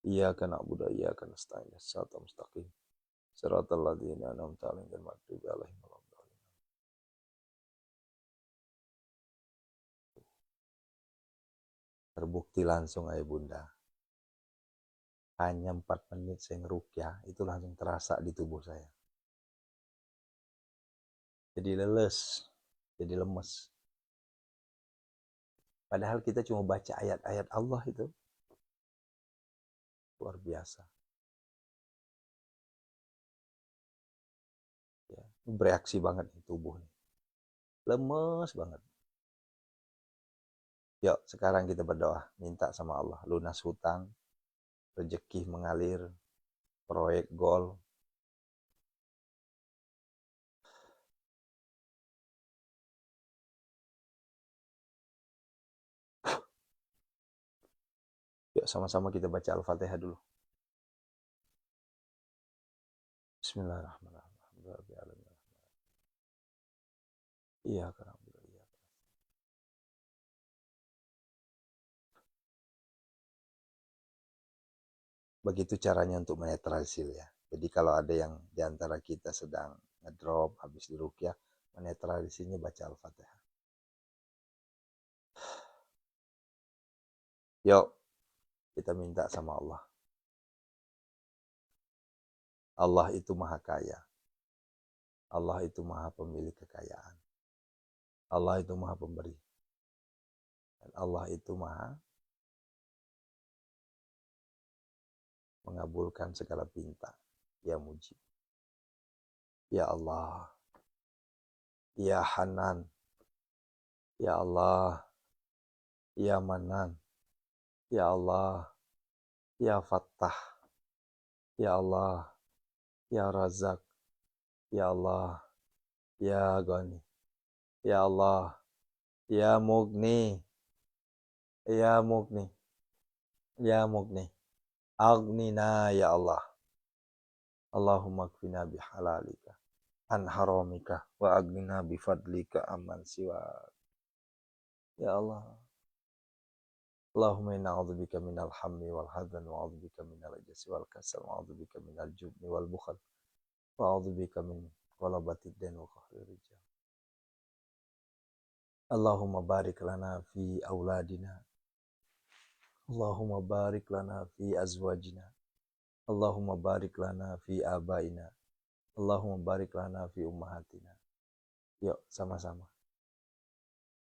Iyyaka na'budu wa iyyaka nasta'in. Shiratal mustaqim. Shiratal ladzina an'amta 'alaihim ghairil maghdubi 'alaihim waladdallin. Terbukti langsung ayah bunda. Hanya 4 menit saya ngeruqyah, itu langsung terasa di tubuh saya. Jadi leles, jadi lemes. Padahal kita cuma baca ayat-ayat Allah itu. Luar biasa. Ya, bereaksi banget nih tubuh. Lemes banget. Yuk, sekarang kita berdoa. Minta sama Allah. Lunas hutang, rezeki mengalir, proyek gol. Yuk, sama-sama kita baca Al-Fatihah dulu. Bismillahirrahmanirrahim. Iya, karena begitu caranya untuk menetralisir ya. Jadi kalau ada yang diantara kita sedang ngedrop habis diruqyah, menetralisirnya baca Al-Fatihah. Yuk, kita minta sama Allah. Allah itu maha kaya. Allah itu maha pemilik kekayaan. Allah itu maha pemberi. Dan Allah itu maha mengabulkan segala pinta. Ya Mujib. Ya Allah. Ya Hanan. Ya Allah. Ya Manan. Ya Allah. Ya Fattah. Ya Allah. Ya Razak. Ya Allah. Ya Ghani. Ya Allah, Ya Mugni, Ya Mugni, Ya Mugni. Aghnina ya Allah. Allahumma kfina bihalalika an haramika wa aghnina bifadlika amman siwa. Ya Allah. Allahumma inna a'udzubika minal hammi wal hadzan wa a'udzubika minal ajzi wal kasal wa a'udzubika minal jubni wal bukhl wa a'udzubika min ghalabatid dain wa qahrir rijal. Allahumma barik lana fi auladina. Allahumma barik lana fi azwajina. Allahumma barik lana fi abaina. Allahumma barik lana fi ummahatina. Yuk sama-sama.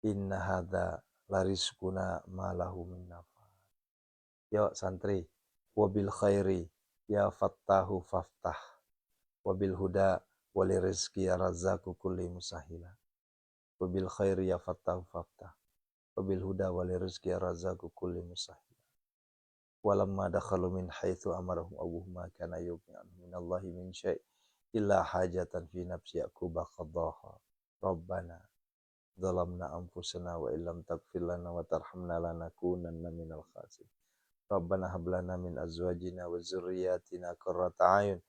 Inna hadza larizquna ma lahu min nafad. Yuk santri. Wabil khairi ya fattahu faftah. Wabil huda wali rizki ya razzaku kulli musahila. Wabil khairi ya fattahu faftah. Wabil huda wali rizki ya razzaku kulli musahila. Walamma dakhalu min haitsu amarahum abuhuma kana yughni anhum minallahi min syai' illa hajatan fi nafsi yaquba qadhaha. Rabbana zalamna anfusana wa illam taghfir lana wa tarhamna lanakunanna minal khasirin. Rabbana hab lana min azwajina wa dzurriyyatina qurrata a'yun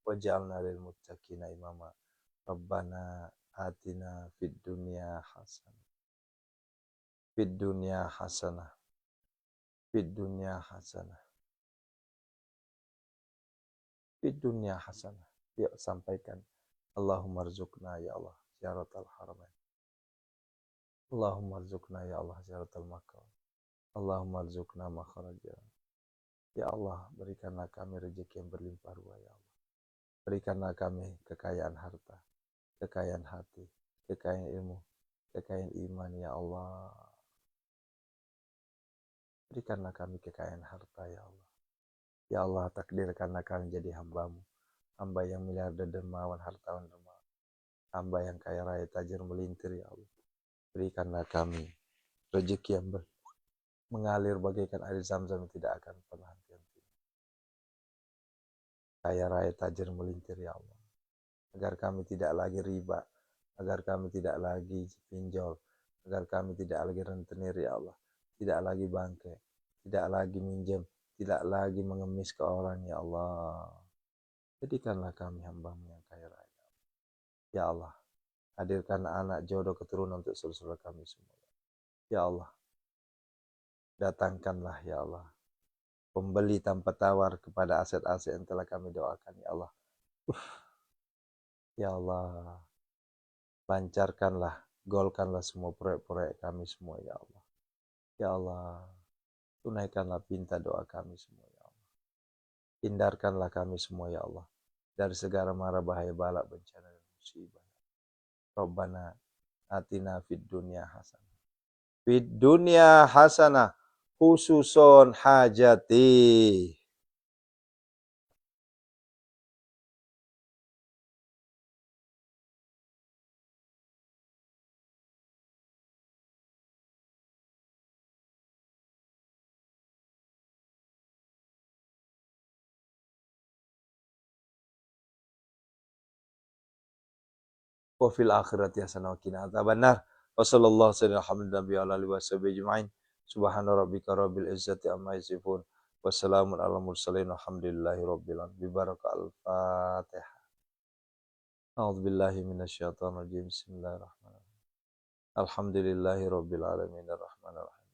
waj'alna lil muttaqina imama. Rabbana atina fid dunya hasanah. Fid dunya hasanah. Fid dunya hasanah. Fid dunya hasanah. Yuk sampaikan. Allahumma rzuqna ya Allah ziyaratal haramain. Allahumma rzuqna ya Allah ziyaratal maqam. Allahumma rzuqna makharaja. Ya Allah, berikanlah kami rezeki yang berlimpah ruah ya Allah. Berikanlah kami kekayaan harta, kekayaan hati, kekayaan ilmu, kekayaan iman ya Allah. Berikanlah kami kekayaan harta ya Allah. Ya Allah, takdirkanlah kami jadi hamba-Mu. Hamba yang miliarder dermawan, hartawan dermawan. Hamba yang kaya raya, tajir melintir ya Allah. Berikanlah kami rezeki yang mengalir bagaikan air zam-zam yang tidak akan pernah henti-henti. Kaya raya, tajir melintir ya Allah. Agar kami tidak lagi riba, agar kami tidak lagi pinjol, agar kami tidak lagi rentenir ya Allah. Tidak lagi bangkai, tidak lagi minjem, tidak lagi mengemis ke orang ya Allah. Jadikanlah kami hamba-Mu yang kaya raya. Ya Allah, hadirkan anak jodoh keturunan untuk saudara kami semua. Ya Allah, datangkanlah ya Allah pembeli tanpa tawar kepada aset-aset yang telah kami doakan ya Allah. Ya Allah, lancarkanlah, golkanlah semua proyek-proyek kami semua ya Allah. Ya Allah, tunaikanlah pinta doa kami semua ya Allah. Hindarkanlah kami semua ya Allah dari segala mara bahaya bala bencana dan musibah. Rabbana atina fid dunya hasanah. Fid dunya hasanah khususon hajati. Wa fil akhirati hasanah wa qina adzabannar. Wa sallallahu alaihi wasallam. Subhana rabbika rabbil izzati amma yasifun. Wassalamun ala mursalin alhamdulillahi rabbil alamin. Bibaraka al-Fatihah. A'udzu billahi minasyaitonir rajim. Bismillahirrahmanirrahim. Alhamdulillahi rabbil alamin arrahmanir rahim.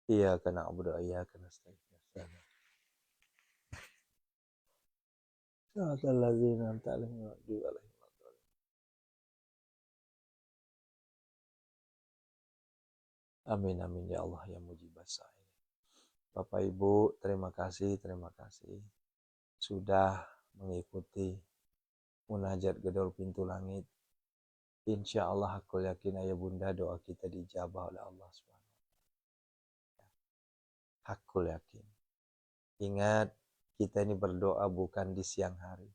Iyyaka na'budu wa iyyaka nasta'in. Shiratal ladzina an'amta 'alaihim ghairil maghdubi 'alaihim. Amin amin ya Allah ya mujibas sa'il. Bapak Ibu, terima kasih sudah mengikuti munajat gedor pintu langit. Insya Allah aku yakin ayah bunda doa kita dijabah oleh Allah SWT. Aku yakin. Ingat, kita ini berdoa bukan di siang hari.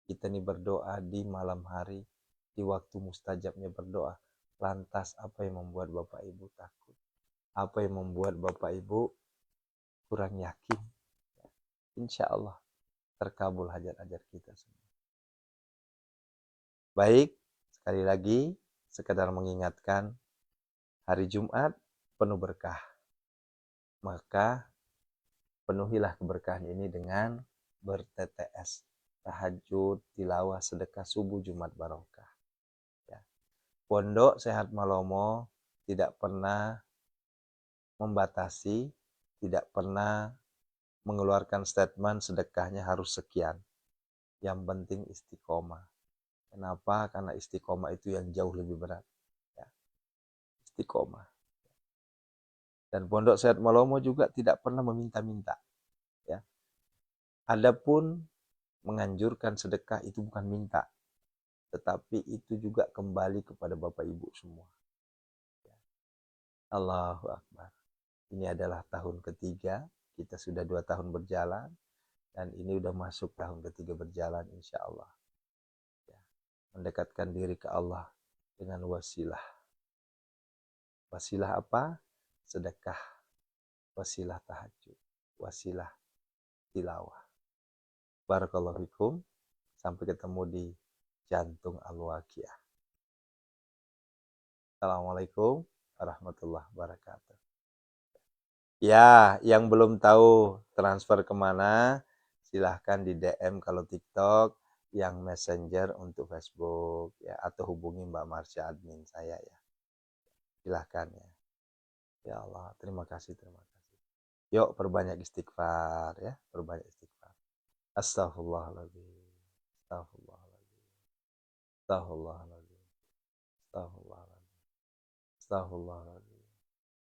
Kita ini berdoa di malam hari, di waktu mustajabnya berdoa. Lantas apa yang membuat Bapak Ibu takut? Apa yang membuat Bapak Ibu kurang yakin? Insya Allah terkabul hajat-hajat kita semua. Baik, sekali lagi sekedar mengingatkan hari Jumat penuh berkah. Maka penuhilah keberkahan ini dengan ber-TTS, tahajud, tilawah, sedekah subuh Jumat barokah. Ya. Pondok Sehat Malomo tidak pernah membatasi, tidak pernah mengeluarkan statement sedekahnya harus sekian. Yang penting istiqomah. Kenapa? Karena istiqomah itu yang jauh lebih berat. Ya. Istiqomah. Dan Pondok Sehat Malomo juga tidak pernah meminta-minta. Ya. Adapun menganjurkan sedekah itu bukan minta, tetapi itu juga kembali kepada Bapak Ibu semua. Ya. Allahu Akbar. Ini adalah tahun ketiga, kita sudah 2 tahun berjalan, dan ini udah masuk tahun ketiga berjalan insya Allah. Ya. Mendekatkan diri ke Allah dengan wasilah. Wasilah apa? Sedekah. Wasilah tahajud. Wasilah tilawah. Barakallahu fikum. Sampai ketemu di Jantung Al-Waqiah. Assalamualaikum warahmatullahi wabarakatuh. Ya, yang belum tahu transfer kemana, silahkan di DM kalau TikTok, yang Messenger untuk Facebook, ya, atau hubungi Mbak Marsha admin saya ya. Silahkan ya. Ya Allah, terima kasih, terima kasih. Yuk perbanyak istighfar ya, perbanyak istighfar. Astaghfirullahaladzim. Astaghfirullahaladzim. Astaghfirullahaladzim. Astaghfirullahaladzim. Astaghfirullahaladzim.